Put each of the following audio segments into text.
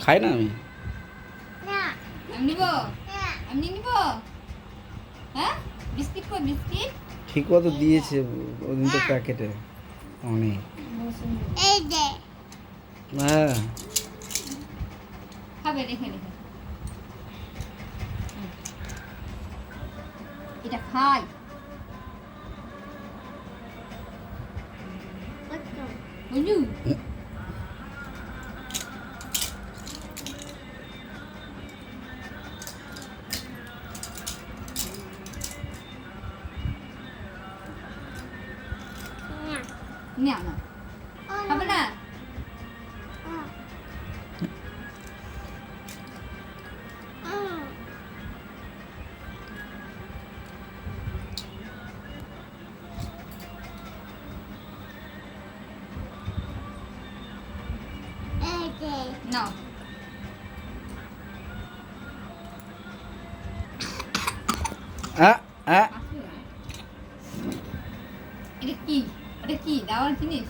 খাই না আমি। আমি নিব, আমি নিব। হ্যাঁ, বিস্কিট কই বিস্কিট? ঠিক মতো দিয়েছে ওদিন তো প্যাকেটে অনেক। হ্যাঁ খাবে রেখে রেখে। এটা খাই। বুঝু না না খাবে না। নাও এটা কি? এটা কি দাওয়ার জিনিস?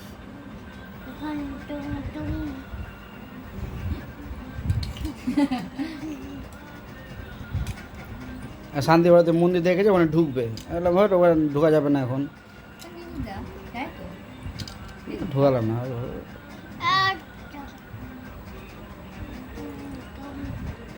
শান্তি বাড়িতে মন্দির দেখেছে ওখানে ঢুকবে, ঘর ওখানে ঢোকা যাবে না এখন, তাই তো ঢোকালাম না।